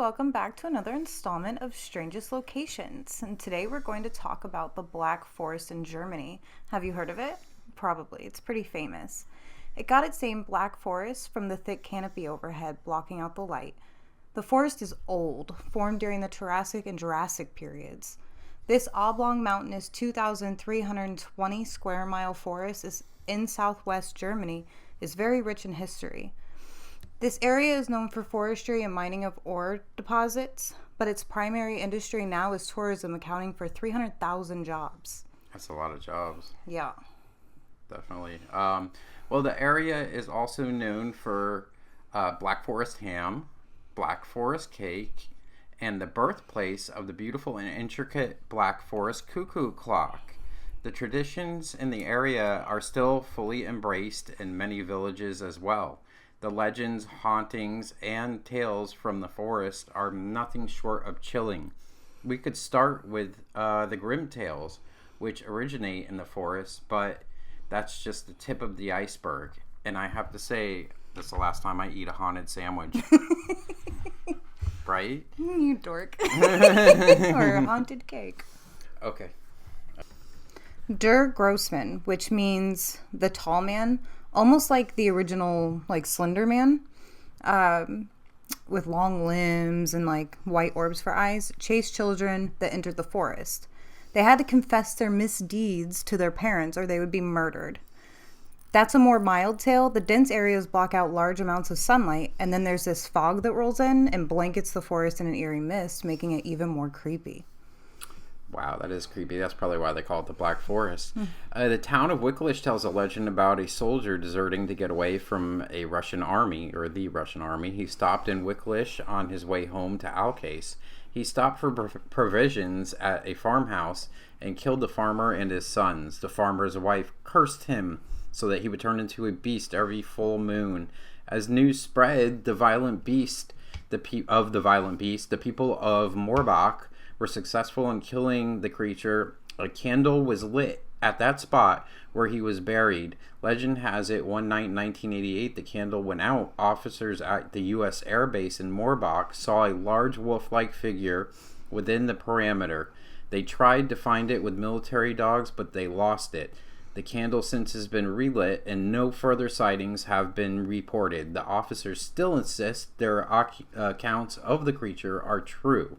welcome back to another installment of Strangest Locations. And today we're going to talk about the Black Forest in Germany. Have you heard of it? Probably. It's pretty famous. It got its name Black Forest from the thick canopy overhead blocking out the light. The forest is old, formed during the Triassic and Jurassic periods. This oblong mountainous 2,320 square mile forest is in southwest Germany is very rich in history. This area is known for forestry and mining of ore deposits, but its primary industry now is tourism, accounting for 300,000 jobs. That's a lot of jobs. Yeah. Definitely. Well, the area is also known for Black Forest ham, Black Forest cake, and the birthplace of the beautiful and intricate Black Forest cuckoo clock. The traditions in the area are still fully embraced in many villages as well. The legends, hauntings, and tales from the forest are nothing short of chilling. We could start with the grim tales, which originate in the forest, but that's just the tip of the iceberg. And I have to say, this is the last time I eat a haunted sandwich. Right? You dork. Or a haunted cake. Okay. Der Grossman, which means the tall man, almost like the original Slender Man, with long limbs and white orbs for eyes, chased children that entered the forest. They had to confess their misdeeds to their parents or they would be murdered. That's a more mild tale. The dense areas block out large amounts of sunlight, and then there's this fog that rolls in and blankets the forest in an eerie mist, making it even more creepy. Wow, that is creepy. That's probably why they call it the Black Forest. The town of Wicklish tells a legend about a soldier deserting to get away from a Russian army, or the Russian army. He stopped in Wicklish on his way home to Alcase. He stopped for provisions at a farmhouse and killed the farmer and his sons. The farmer's wife cursed him so that he would turn into a beast every full moon. As news spread, the violent beast, the people of Moorbach were successful in killing the creature. A candle was lit at that spot where he was buried. Legend has it one night in 1988 the candle went out. Officers at the U.S. Air Base in Moorbach saw a large wolf-like figure within the perimeter. They tried to find it with military dogs, but they lost it. The candle since has been relit and no further sightings have been reported. The officers still insist their accounts of the creature are true.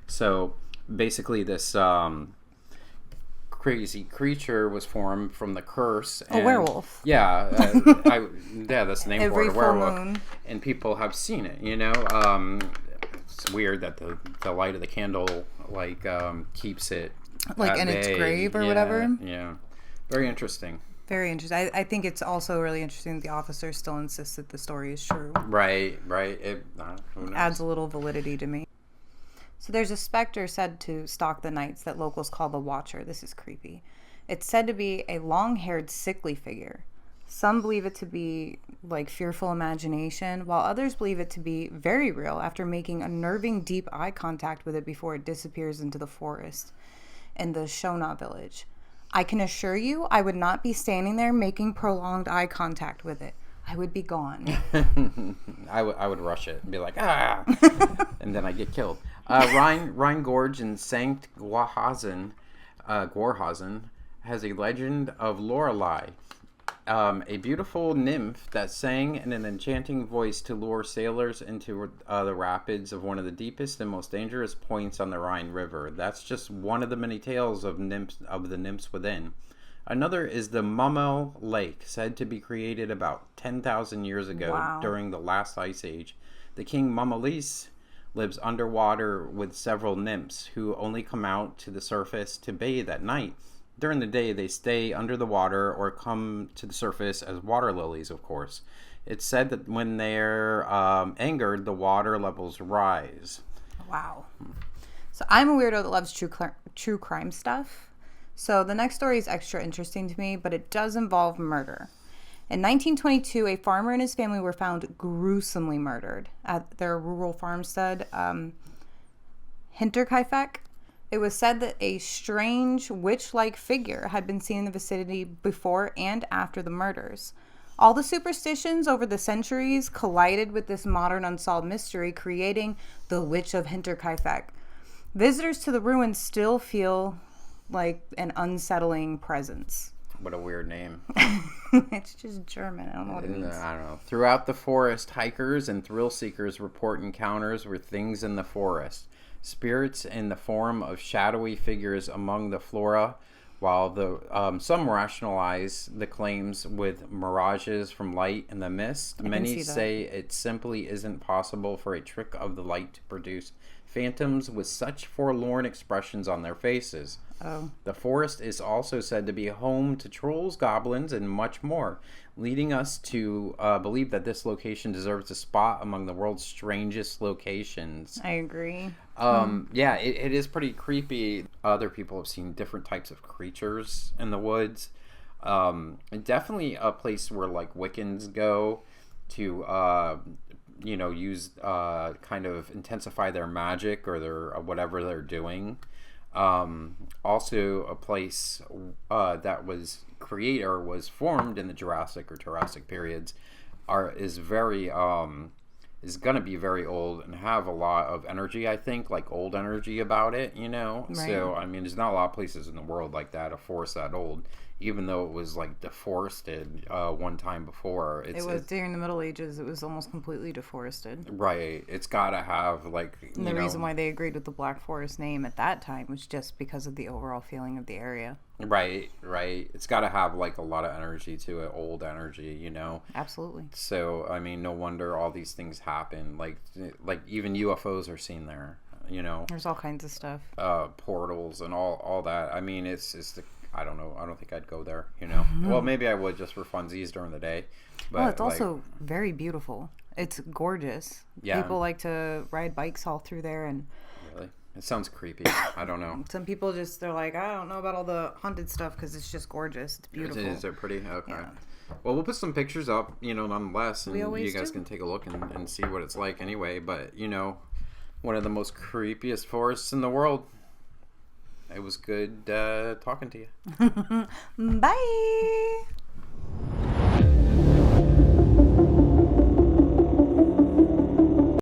So basically this crazy creature was formed from the curse. A werewolf. Yeah. That's the name for it, a werewolf. Moon. And people have seen it, It's weird that the light of the candle keeps it in its grave or whatever. Yeah. Very interesting. Very interesting. I think it's also really interesting that the officers still insist that the story is true. Right. It adds a little validity to me. So there's a specter said to stalk the nights that locals call the Watcher. This is creepy. It's said to be a long-haired, sickly figure. Some believe it to be fearful imagination, while others believe it to be very real after making unnerving deep eye contact with it before it disappears into the forest in the Shona village. I can assure you I would not be standing there making prolonged eye contact with it. I would be gone. I would rush it and be like, ah! And then I get killed. Rhine Gorge in Sankt Gorhausen has a legend of Lorelei, a beautiful nymph that sang in an enchanting voice to lure sailors into the rapids of one of the deepest and most dangerous points on the Rhine River. That's just one of the many tales of the nymphs within. Another is the Mummel Lake, said to be created about 10,000 years ago during the last ice age. The king Mummelis lives underwater with several nymphs who only come out to the surface to bathe at night. During the day, they stay under the water or come to the surface as water lilies, of course. It's said that when they're angered, the water levels rise. Wow. So I'm a weirdo that loves true crime stuff. So the next story is extra interesting to me, but it does involve murder. In 1922, a farmer and his family were found gruesomely murdered at their rural farmstead, Hinterkaifeck. It was said that a strange witch-like figure had been seen in the vicinity before and after the murders. All the superstitions over the centuries collided with this modern unsolved mystery, creating the Witch of Hinterkaifeck. Visitors to the ruins still feel like an unsettling presence. What a weird name. It's just German. I don't know what it means. I don't know. Throughout the forest, hikers and thrill seekers report encounters with things in the forest. Spirits in the form of shadowy figures among the flora, while some rationalize the claims with mirages from light and the mist. Many say it simply isn't possible for a trick of the light to produce phantoms with such forlorn expressions on their faces. Oh. The forest is also said to be home to trolls, goblins, and much more, leading us to believe that this location deserves a spot among the world's strangest locations. I agree. Yeah, it is pretty creepy. Other people have seen different types of creatures in the woods. Definitely a place where like Wiccans go to use kind of intensify their magic or their whatever they're doing. Also a place that was formed in the Jurassic or Triassic periods is going to be very old and have a lot of energy, I think, like old energy about it, Right. So I mean, there's not a lot of places in the world like that, a forest that old, even though it was like deforested one time before. It was during the Middle Ages. It was almost completely deforested. Right. It's got to have like And the reason why they agreed with the Black Forest name at that time was just because of the overall feeling of the area. Right. It's got to have like a lot of energy to it, old energy, Absolutely. So I mean, no wonder all these things happen. Like even UFOs are seen there. There's all kinds of stuff. Portals and all that. I mean, it's I don't know. I don't think I'd go there. Well, maybe I would just for funsies during the day. But Well, it's also very beautiful. It's gorgeous. Yeah. People like to ride bikes all through there, and really, it sounds creepy. I don't know. some people they're like, I don't know about all the haunted stuff because it's just gorgeous. It's beautiful. Is it pretty? Okay. Yeah. Well, we'll put some pictures up, nonetheless, and We always you guys do. can take a look and see what it's like anyway. But, one of the most creepiest forests in the world. It was good talking to you. Bye.